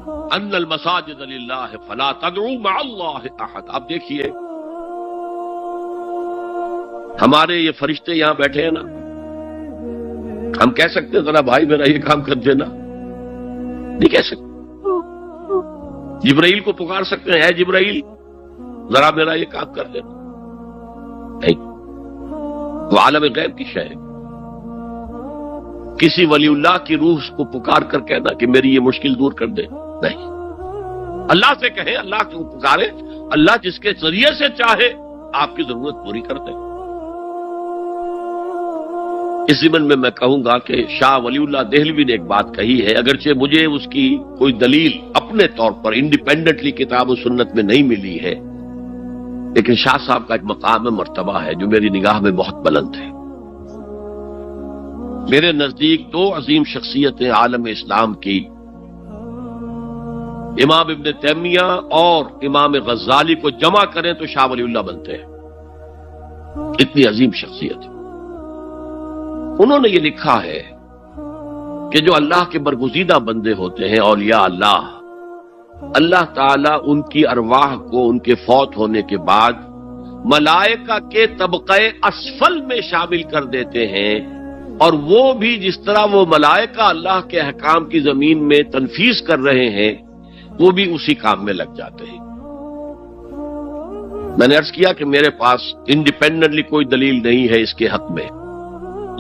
ان المساجد للہ فلا تدعوا مع اللہ احد. آپ دیکھیے ہمارے یہ فرشتے یہاں بیٹھے ہیں نا، ہم کہہ سکتے ہیں ذرا بھائی میرا یہ کام کر دینا؟ نہیں کہہ سکتے. جبرائیل کو پکار سکتے ہیں، اے جبرائیل ذرا میرا یہ کام کر دینا؟ نہیں. وہ عالم غیب کی شے ہے. کسی ولی اللہ کی روح کو پکار کر کہنا کہ میری یہ مشکل دور کر دے، نہیں. اللہ سے کہیں، اللہ کو پکارے، اللہ جس کے ذریعے سے چاہے آپ کی ضرورت پوری کر دے. اس ضمن میں کہوں گا کہ شاہ ولی اللہ دہلوی نے ایک بات کہی ہے، اگرچہ مجھے اس کی کوئی دلیل اپنے طور پر انڈیپینڈنٹلی کتاب و سنت میں نہیں ملی ہے، لیکن شاہ صاحب کا ایک مقام مرتبہ ہے جو میری نگاہ میں بہت بلند ہے. میرے نزدیک دو عظیم شخصیتیں عالم اسلام کی، امام ابن تیمیہ اور امام غزالی کو جمع کریں تو شاہ ولی اللہ بنتے ہیں. اتنی عظیم شخصیت. انہوں نے یہ لکھا ہے کہ جو اللہ کے برگزیدہ بندے ہوتے ہیں، اولیاء اللہ، اللہ تعالیٰ ان کی ارواح کو ان کے فوت ہونے کے بعد ملائکہ کے طبقہ اسفل میں شامل کر دیتے ہیں، اور وہ بھی جس طرح وہ ملائکہ اللہ کے احکام کی زمین میں تنفیذ کر رہے ہیں وہ بھی اسی کام میں لگ جاتے ہیں. میں نے عرض کیا کہ میرے پاس انڈیپینڈنٹلی کوئی دلیل نہیں ہے اس کے حق میں،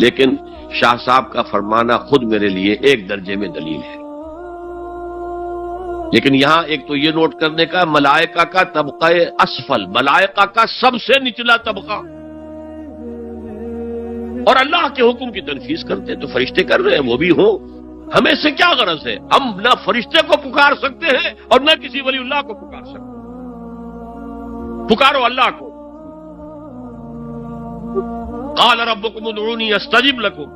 لیکن شاہ صاحب کا فرمانا خود میرے لیے ایک درجے میں دلیل ہے. لیکن یہاں ایک تو یہ نوٹ کرنے کا، ملائکہ کا طبقہ اسفل، ملائکہ کا سب سے نچلا طبقہ، اور اللہ کے حکم کی تنفیذ کرتے ہیں تو فرشتے کر رہے ہیں، وہ بھی ہوں. ہمیں سے کیا غرض ہے؟ ہم نہ فرشتے کو پکار سکتے ہیں اور نہ کسی ولی اللہ کو پکار سکتے. پکارو اللہ کو. قال ربکم ادعونی استجب لکم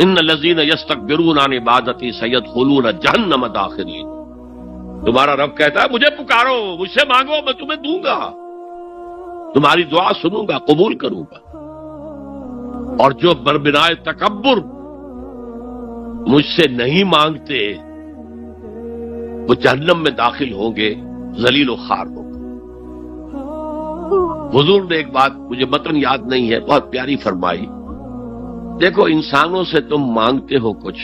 ان الذین یستکبرون عن عبادتی سیدخلون جہنم داخرین. تمہارا رب کہتا ہے مجھے پکارو، مجھ سے مانگو، میں تمہیں دوں گا، تمہاری دعا سنوں گا، قبول کروں گا. اور جو بربنائے تکبر مجھ سے نہیں مانگتے وہ جہنم میں داخل ہوں گے، ذلیل و خوار ہوں گے. حضور نے ایک بات مجھے متن یاد نہیں ہے، بہت پیاری فرمائی. دیکھو انسانوں سے تم مانگتے ہو کچھ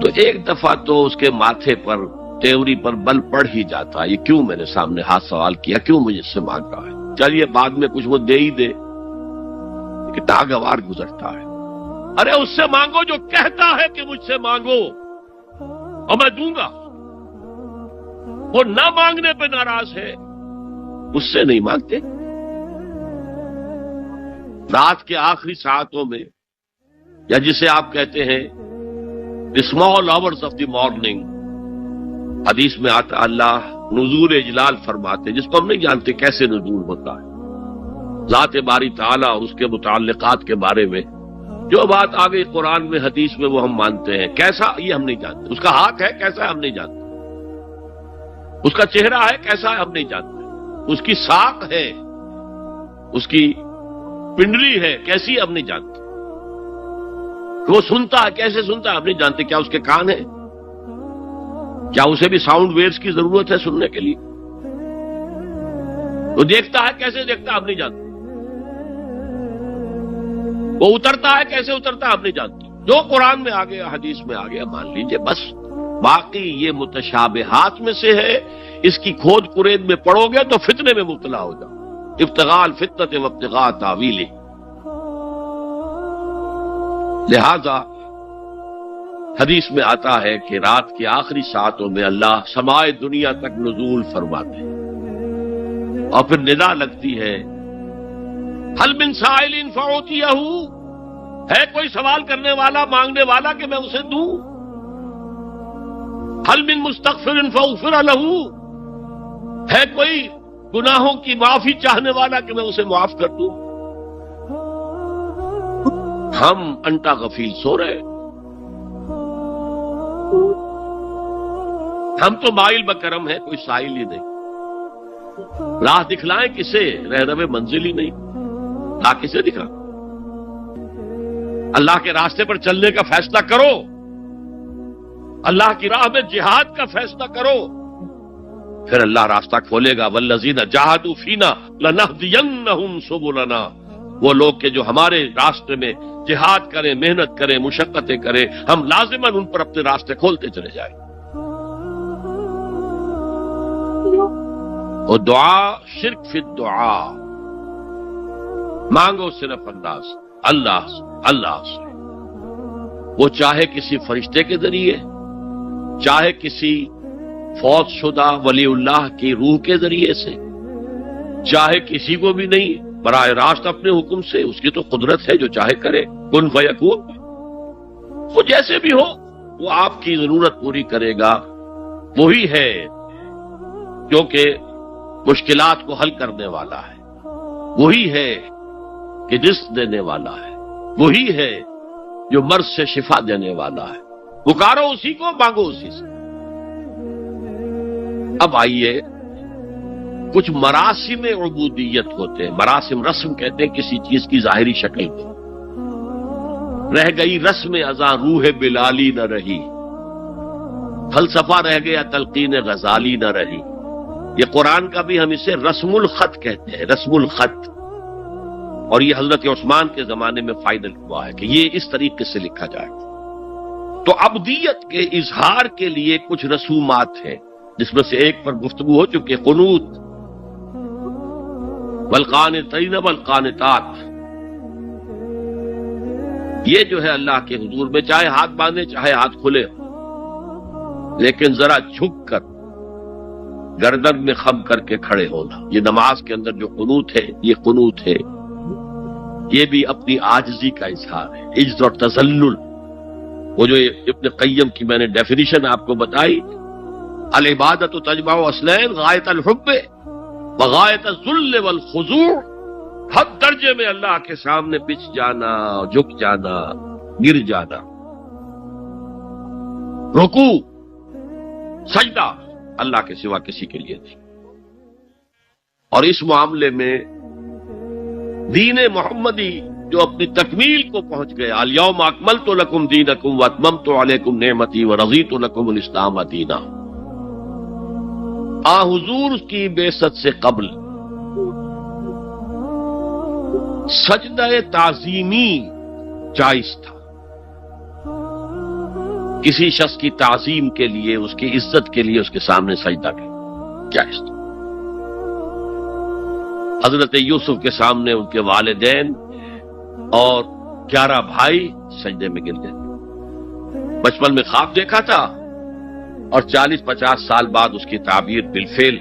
تو ایک دفعہ تو اس کے ماتھے پر تیوری پر بل پڑ ہی جاتا ہے، یہ کیوں میرے سامنے ہاتھ سوال کیا، کیوں مجھ سے مانگ رہا ہے، چلیے بعد میں کچھ وہ دے ہی دے. کہ ناگوار گزرتا ہے. ارے اس سے مانگو جو کہتا ہے کہ مجھ سے مانگو اور میں دوں گا. وہ نہ مانگنے پہ ناراض ہے، اس سے نہیں مانگتے. رات کے آخری ساعتوں میں، یا جسے آپ کہتے ہیں small hours of the morning, حدیث میں آتا اللہ نزول اجلال فرماتے، جس کو ہم نہیں جانتے کیسے نزول ہوتا ہے. ذات باری تعالیٰ اور اس کے متعلقات کے بارے میں جو بات آ گئی قرآن میں حدیث میں وہ ہم مانتے ہیں. کیسا یہ ہم نہیں جانتے. اس کا ہاتھ ہے کیسا ہے ہم نہیں جانتے. اس کا چہرہ ہے کیسا ہے ہم نہیں جانتے. اس کی ساق ہے، اس کی پنڈلی ہے کیسی ہم نہیں جانتے. وہ سنتا ہے کیسے سنتا ہے ہم نہیں جانتے. کیا اس کے کان ہیں؟ کیا اسے بھی ساؤنڈ ویوز کی ضرورت ہے سننے کے لیے؟ وہ دیکھتا ہے کیسے دیکھتا ہے ہم نہیں جانتے. وہ اترتا ہے کیسے اترتا ہے ہم نہیں جانتے. جو قرآن میں آ گیا حدیث میں آ گیا مان لیجئے بس. باقی یہ متشابہات میں سے ہے، اس کی کھود کرید میں پڑو گے تو فتنے میں مبتلا ہو جاؤ. ابتغاء الفتنة وابتغاء تاویلہ. لہذا حدیث میں آتا ہے کہ رات کے آخری ساعتوں میں اللہ سمائے دنیا تک نزول فرماتے ہیں اور پھر ندا لگتی ہے حل من سائل فاعطیہ، ہے کوئی سوال کرنے والا مانگنے والا کہ میں اسے دوں. حل من مستغفر فاغفر لہ، ہے کوئی گناہوں کی معافی چاہنے والا کہ میں اسے معاف کر دوں. ہم انٹا غفیل سو رہے، ہم تو مائل بکرم ہیں، کوئی سائل ہی نہیں. راہ دکھلائیں کسے، رہنم منزل ہی نہیں. راہ کسے دکھا؟ اللہ کے راستے پر چلنے کا فیصلہ کرو. اللہ کی راہ میں جہاد کا فیصلہ کرو، پھر اللہ راستہ کھولے گا۔ والذین جاہدوا فینا لنہدینہم سبلنا، وہ لوگ کہ جو ہمارے راستے میں جہاد کریں، محنت کریں، مشقتیں کریں، ہم لازماً ان پر اپنے راستے کھولتے چلے جائیں۔ اور دعا شرک فی الدعا، مانگو صرف اللہ سے، وہ چاہے کسی فرشتے کے ذریعے، چاہے کسی فوت شدہ ولی اللہ کی روح کے ذریعے سے، چاہے کسی کو بھی نہیں، براہ راست اپنے حکم سے، اس کی تو قدرت ہے، جو چاہے کرے، کن فیکون، وہ جیسے بھی ہو وہ آپ کی ضرورت پوری کرے گا۔ وہی ہے جو کہ مشکلات کو حل کرنے والا ہے، وہی ہے کہ رزق دینے والا ہے، وہی ہے جو مرض سے شفا دینے والا ہے۔ پکارو اسی کو، مانگو اسی سے۔ اب آئیے، کچھ مراسم عبودیت ہوتے ہیں، مراسم رسم کہتے ہیں کسی چیز کی ظاہری شکل کو۔ رہ گئی رسم ازاں روح بلالی نہ رہی، فلسفہ رہ گیا تلقین غزالی نہ رہی۔ یہ قرآن کا بھی ہم اسے رسم الخط کہتے ہیں، رسم الخط، اور یہ حضرت عثمان کے زمانے میں فائنل ہوا ہے کہ یہ اس طریقے سے لکھا جائے۔ تو عبدیت کے اظہار کے لیے کچھ رسومات ہیں، جس میں سے ایک پر گفتگو ہو چکی، قنوت، والقانتین والقانتات۔ یہ جو ہے اللہ کے حضور میں چاہے ہاتھ باندھے چاہے ہاتھ کھلے، لیکن ذرا جھک کر گردن میں خم کر کے کھڑے ہونا، یہ نماز کے اندر جو قنوت ہے، یہ قنوت ہے، یہ بھی اپنی عاجزی کا اظہار ہے، عجز اور تذلل۔ وہ جو ابن قیم کی میں نے ڈیفینیشن آپ کو بتائی، العبادت تجمع اصلین، غایت الحب وغایت الذل والخضوع، حد درجے میں اللہ کے سامنے پچھ جانا، جھک جانا، گر جانا، رکوع، سجدہ اللہ کے سوا کسی کے لیے نہیں۔ اور اس معاملے میں دین محمدی جو اپنی تکمیل کو پہنچ گیا، الیوم اکملت لکم دینکم واتممت علیکم نعمتی ورضیت لکم الاسلام دینا، حضور کی بعثت سے قبل سجدہ تعظیمی جائز تھا، کسی شخص کی تعظیم کے لیے، اس کی عزت کے لیے اس کے سامنے سجدہ کرنا جائز تھا۔ حضرت یوسف کے سامنے ان کے والدین اور 11 بھائی سجدے میں گر گئے۔ بچپن میں خواب دیکھا تھا اور 40-50 سال بعد اس کی تعبیر بالفعل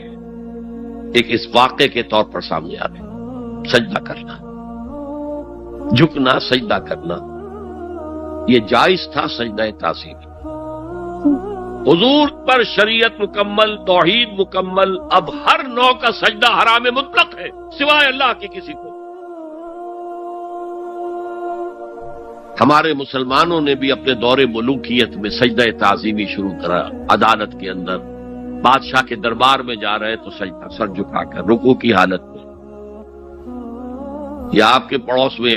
ایک اس واقعے کے طور پر سامنے آ گئی۔ سجدہ کرنا، جھکنا، سجدہ کرنا، یہ جائز تھا سجدہ تعظیم۔ حضور پر شریعت مکمل، توحید مکمل، اب ہر نوع کا سجدہ حرام مطلق ہے سوائے اللہ کے کسی کو۔ ہمارے مسلمانوں نے بھی اپنے دور ملوکیت میں سجدہ تعظیمی شروع کرا، عدالت کے اندر بادشاہ کے دربار میں جا رہے تو سجدہ سر جھکا کر رکوع کی حالت میں، یا آپ کے پڑوس میں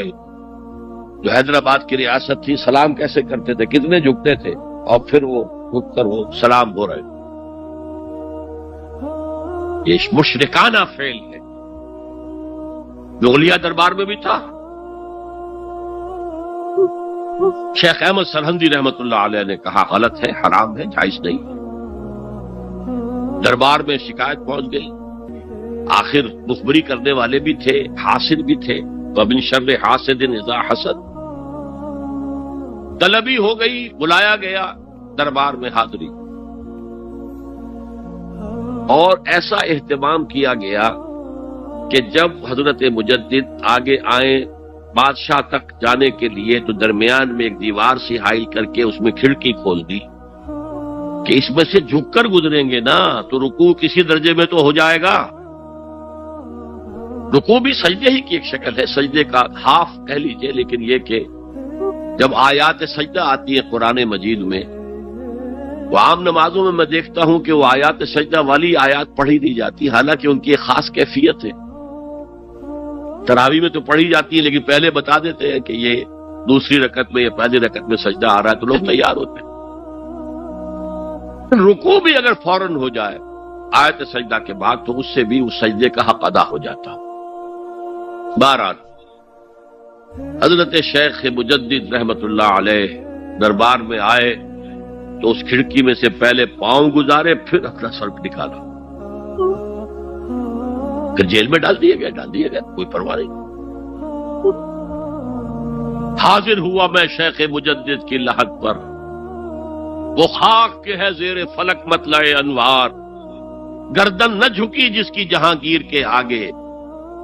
جو حیدرآباد کی ریاست تھی، سلام کیسے کرتے تھے، کتنے جھکتے تھے، اور پھر وہ جھک کر وہ سلام ہو رہے۔ یہ مشرکانہ فعل ہے، جو اولیاء دربار میں بھی تھا۔ شیخ احمد سرہندی رحمت اللہ علیہ نے کہا غلط ہے، حرام ہے، جائز نہیں۔ دربار میں شکایت پہنچ گئی، آخر مخبری کرنے والے بھی تھے، حاسد بھی تھے، وَمِن شَرِّ حَاسِدٍ إِذَا حَسَدَ، طلبی ہو گئی، بلایا گیا دربار میں حاضری، اور ایسا اہتمام کیا گیا کہ جب حضرت مجدد آگے آئیں بادشاہ تک جانے کے لیے تو درمیان میں ایک دیوار سی حائل کر کے اس میں کھڑکی کھول دی کہ اس میں سے جھک کر گزریں گے نا تو رکوع کسی درجے میں تو ہو جائے گا۔ رکوع بھی سجدے ہی کی ایک شکل ہے، سجدے کا ہاف کہہ لیجئے، لیکن یہ کہ جب آیات سجدہ آتی ہے قرآن مجید میں، وہ عام نمازوں میں دیکھتا ہوں کہ وہ آیات سجدہ والی آیات پڑھی دی جاتی، حالانکہ ان کی ایک خاص کیفیت ہے۔ تراویح میں تو پڑھی جاتی ہے، لیکن پہلے بتا دیتے ہیں کہ یہ دوسری رکعت میں یا پہلی رکعت میں سجدہ آ رہا ہے تو لوگ تیار ہوتے ہیں۔ رکوع بھی اگر فوراً ہو جائے آیت سجدہ کے بعد تو اس سے بھی اس سجدے کا حق ادا ہو جاتا۔ بہرحال حضرت شیخ مجدد رحمت اللہ علیہ دربار میں آئے تو اس کھڑکی میں سے پہلے پاؤں گزارے، پھر اپنا سر نکالا، پھر جیل میں ڈال دیے گئے، کوئی پرواہ نہیں۔ حاضر ہوا میں شیخ مجدد کی لحد پر، وہ خاک کے ہے زیر فلک مطلع انوار، گردن نہ جھکی جس کی جہانگیر کے آگے،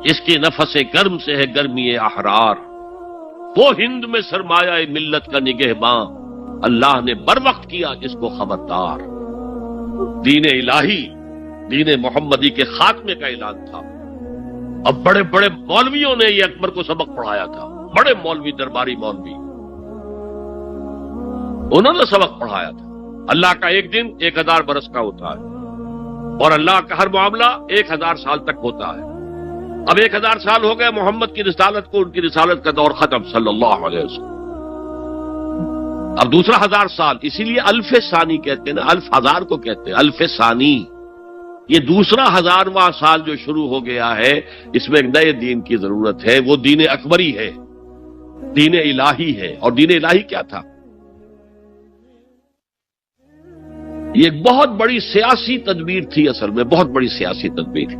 جس کے نفس گرم سے ہے گرمی احرار، وہ ہند میں سرمایہ ملت کا نگہباں، اللہ نے بر وقت کیا جس کو خبردار۔ دین الہی، دین محمدی کے خاتمے کا اعلان تھا۔ اب بڑے بڑے مولویوں نے یہ اکبر کو سبق پڑھایا تھا، بڑے مولوی، درباری مولوی، انہوں نے سبق پڑھایا تھا۔ اللہ کا ایک دن 1000 برس کا ہوتا ہے، اور اللہ کا ہر معاملہ 1000 سال تک ہوتا ہے۔ اب 1000 سال ہو گئے محمد کی رسالت کو، ان کی رسالت کا دور ختم صلی اللہ علیہ وسلم۔ اب دوسرا 1000 سال، اسی لیے الف ثانی کہتے ہیں نا، الف ہزار کو کہتے ہیں الف ثانی۔ یہ دوسرا 1000واں سال جو شروع ہو گیا ہے، اس میں ایک نئے دین کی ضرورت ہے، وہ دین اکبری ہے، دین الہی ہے۔ اور دین الہی کیا تھا؟ یہ ایک بہت بڑی سیاسی تدبیر تھی، اصل میں بہت بڑی سیاسی تدبیر،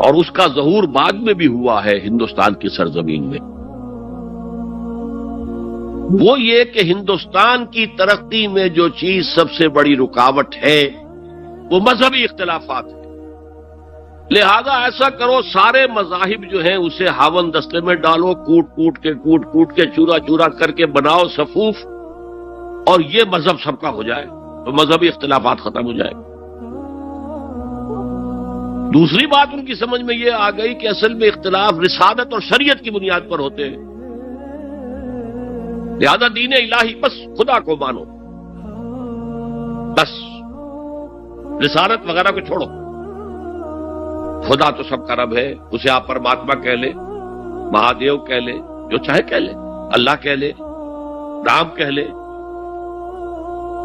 اور اس کا ظہور بعد میں بھی ہوا ہے ہندوستان کی سرزمین میں۔ وہ یہ کہ ہندوستان کی ترقی میں جو چیز سب سے بڑی رکاوٹ ہے وہ مذہبی اختلافات ہیں۔ لہذا ایسا کرو، سارے مذاہب جو ہیں اسے ہاون دستے میں ڈالو، کوٹ کوٹ کے چورا چورا کر کے بناؤ صفوف، اور یہ مذہب سب کا ہو جائے تو مذہبی اختلافات ختم ہو جائے۔ دوسری بات ان کی سمجھ میں یہ آ گئی کہ اصل میں اختلاف رسالت اور شریعت کی بنیاد پر ہوتے ہیں، لہذا دین الہی بس خدا کو مانو، بس رسالت وغیرہ کو چھوڑو۔ خدا تو سب کا رب ہے، اسے آپ پرماتما کہہ لے، مہادیو کہہ لے، جو چاہے کہہ لے، اللہ کہہ لے، رام کہہ لے،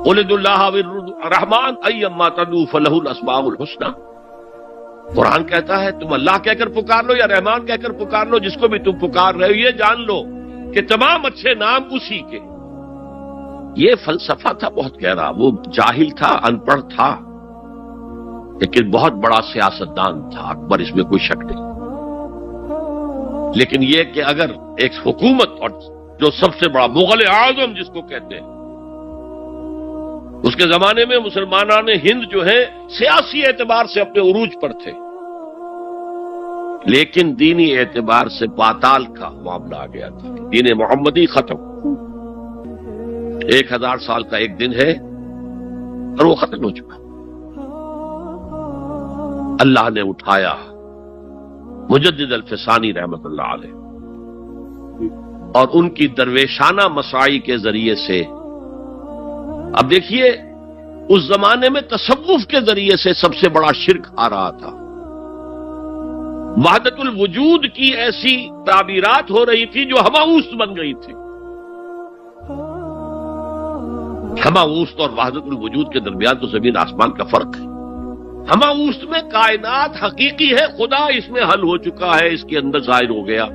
قل ادعوا اللہ والرحمن ایما تدعوا فلہ الاسماء الحسنی۔ قرآن کہتا ہے تم اللہ کہہ کر پکار لو یا رحمان کہہ کر پکار لو، جس کو بھی تم پکار رہے ہو یہ جان لو کہ تمام اچھے نام اسی کے۔ یہ فلسفہ تھا بہت گہرا، وہ جاہل تھا، ان پڑھ تھا، لیکن بہت بڑا سیاستدان تھا اکبر، اس میں کوئی شک نہیں۔ لیکن یہ کہ اگر ایک حکومت، اور جو سب سے بڑا مغل اعظم جس کو کہتے ہیں، اس کے زمانے میں مسلمانان ہند جو ہیں سیاسی اعتبار سے اپنے عروج پر تھے، لیکن دینی اعتبار سے پاتال کا معاملہ آ گیا تھا، دین محمدی ختم۔ 1000 سال کا ایک دن ہے اور وہ ختم ہو چکا۔ اللہ نے اٹھایا مجدد الفسانی رحمت اللہ علیہ، اور ان کی درویشانہ مساعی کے ذریعے سے، اب دیکھیے اس زمانے میں تصوف کے ذریعے سے سب سے بڑا شرک آ رہا تھا، وحدت الوجود کی ایسی تعبیرات ہو رہی تھی جو ہماوست بن گئی تھی۔ ہماوست اور وحدت الوجود کے درمیان تو زمین آسمان کا فرق ہے۔ ہماوست میں کائنات حقیقی ہے، خدا اس میں حل ہو چکا ہے، اس کے اندر ظاہر ہو گیا،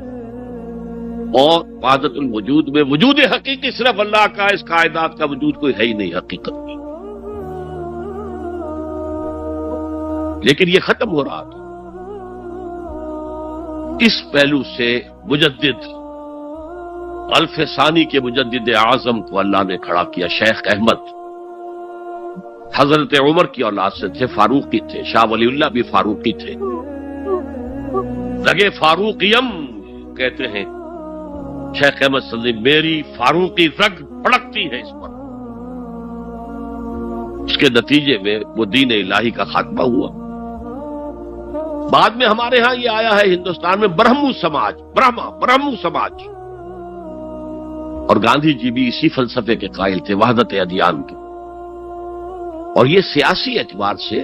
اور وحدت الوجود میں وجود حقیقی صرف اللہ کا، اس کائنات کا وجود کوئی ہے ہی نہیں حقیقت میں۔ لیکن یہ ختم ہو رہا تھا۔ اس پہلو سے مجدد الف ثانی کے مجدد اعظم کو اللہ نے کھڑا کیا۔ شیخ احمد حضرت عمر کی اولاد سے تھے، فاروقی تھے، شاہ ولی اللہ بھی فاروقی تھے، رگے فاروقیم کہتے ہیں شیخ احمد صلی، میری فاروقی رگ بھڑکتی ہے اس پر۔ اس کے نتیجے میں وہ دین الہی کا خاتمہ ہوا۔ بعد میں ہمارے ہاں یہ آیا ہے ہندوستان میں برہمو سماج، برہمو سماج، اور گاندھی جی بھی اسی فلسفے کے قائل تھے، وحدت ادیان کے۔ اور یہ سیاسی اعتبار سے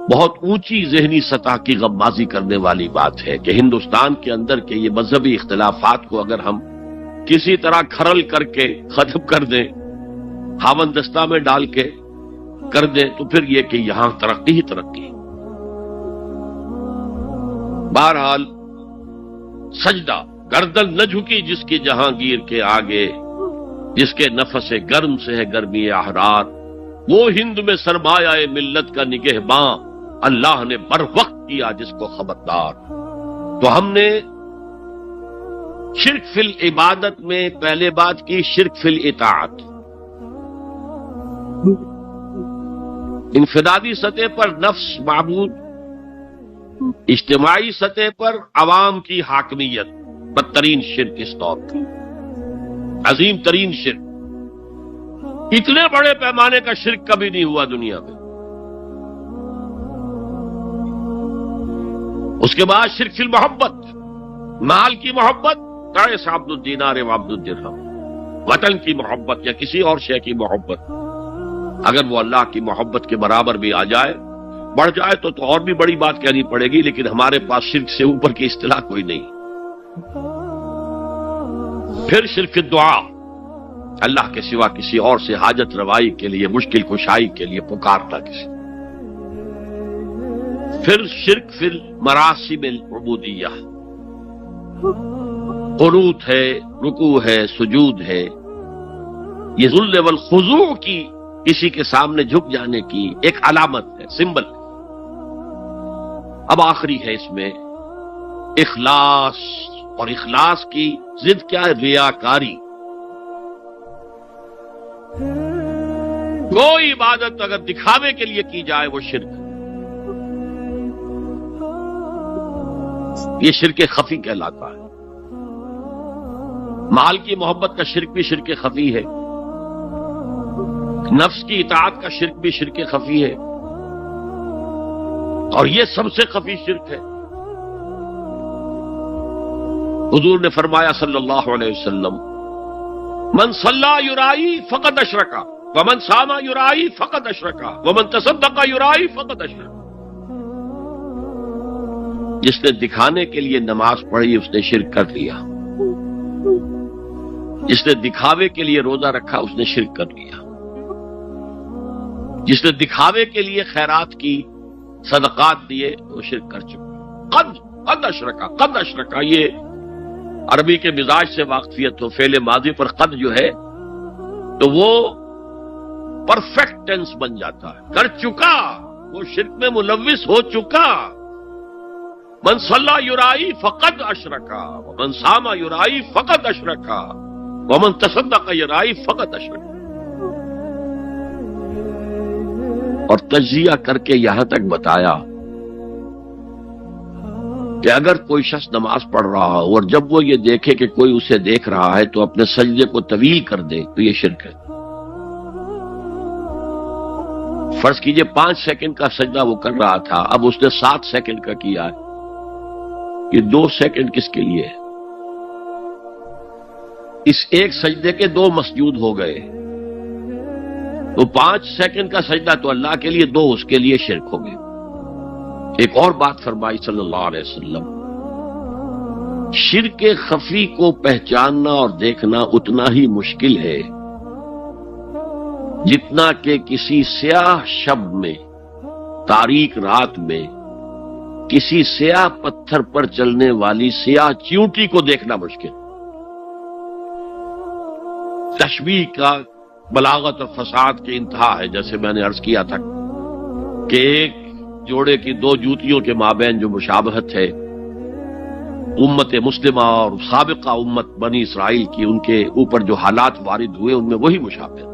بہت اونچی ذہنی سطح کی غمازی کرنے والی بات ہے کہ ہندوستان کے اندر کے یہ مذہبی اختلافات کو اگر ہم کسی طرح کھرل کر کے ختم کر دیں ہاون دستہ میں ڈال کے کر دیں تو پھر یہ کہ یہاں ترقی ہی ترقی۔ بہرحال سجدہ، گردن نہ جھکی جس کی جہانگیر کے آگے، جس کے نفس گرم سے ہے گرمی احرار، وہ ہند میں سرمایہ ملت کا نگہباں، اللہ نے بر وقت کیا جس کو خبردار۔ تو ہم نے شرک فی العبادت میں پہلے بات کی شرک فی الاطاعت۔ انفرادی سطح پر نفس معبود، اجتماعی سطح پر عوام کی حاکمیت، بدترین شرک اس دور کا، عظیم ترین شرک۔ اتنے بڑے پیمانے کا شرک کبھی نہیں ہوا دنیا میں۔ اس کے بعد شرک فی المحبت، مال کی محبت، تعس عبد الدینار و عبد الدرہم، وطن کی محبت یا کسی اور شے کی محبت، اگر وہ اللہ کی محبت کے برابر بھی آ جائے، بڑھ جائے تو اور بھی بڑی بات کہنی پڑے گی، لیکن ہمارے پاس شرک سے اوپر کی اصطلاح کوئی نہیں۔ پھر شرک دعا، اللہ کے سوا کسی اور سے حاجت روائی کے لیے، مشکل کشائی کے لیے پکارتا کسی۔ پھر شرک فی المراسم العبودیہ، قنوت ہے، رکوع ہے، سجود ہے، یہ ذل والخضوع کی، کسی کے سامنے جھک جانے کی ایک علامت ہے، سمبل۔ اب آخری ہے اس میں اخلاص، اور اخلاص کی ضد کیا ہے؟ ریاکاری۔ کوئی عبادت اگر دکھاوے کے لیے کی جائے وہ شرک، یہ شرک خفی کہلاتا ہے۔ مال کی محبت کا شرک بھی شرک خفی ہے، نفس کی اطاعت کا شرک بھی شرک خفی ہے، اور یہ سب سے خفی شرک ہے۔ حضور نے فرمایا صلی اللہ علیہ وسلم، من صلی یرائی فقد اشرکا ومن صام یرائی فقد اشرکا ومن تصدق یرائی فقد اشرکا۔ جس نے دکھانے کے لیے نماز پڑھی اس نے شرک کر لیا، جس نے دکھاوے کے لیے روزہ رکھا اس نے شرک کر لیا، جس نے دکھاوے کے لیے خیرات کی، صدقات دیے، وہ شرک کر چکا۔ قد اشرکا، قد اشرکا، یہ عربی کے مزاج سے واقفیت ہو، فعل ماضی پر قد جو ہے تو وہ پرفیکٹ ٹینس بن جاتا ہے، کر چکا، وہ شرک میں ملوث ہو چکا۔ من صلی یرائی فقد اشرکا ومن صام یرائی فقد اشرکا ومن تصدق یرائی فقد اشرکا۔ اور تجزیہ کر کے یہاں تک بتایا کہ اگر کوئی شخص نماز پڑھ رہا ہو اور جب وہ یہ دیکھے کہ کوئی اسے دیکھ رہا ہے تو اپنے سجدے کو طویل کر دے تو یہ شرک ہے۔ فرض کیجئے 5 سیکنڈ کا سجدہ وہ کر رہا تھا، اب اس نے 7 سیکنڈ کا کیا ہے، یہ 2 سیکنڈ کس کے لیے ہے؟ اس ایک سجدے کے 2 مسجود ہو گئے، تو 5 سیکنڈ کا سجدہ تو اللہ کے لیے، 2 اس کے لیے شرک ہو گئے۔ ایک اور بات فرمائی صلی اللہ علیہ وسلم، شرک خفی کو پہچاننا اور دیکھنا اتنا ہی مشکل ہے جتنا کہ کسی سیاہ شب میں، تاریک رات میں، کسی سیاہ پتھر پر چلنے والی سیاہ چیونٹی کو دیکھنا مشکل۔ تشبیہ کا بلاغت اور فساد کی انتہا ہے، جیسے میں نے عرض کیا تھا کہ ایک جوڑے کی 2 جوتیوں کے مابین جو مشابہت ہے، امت مسلمہ اور سابقہ امت بنی اسرائیل کی، ان کے اوپر جو حالات وارد ہوئے ان میں وہی مشابہت۔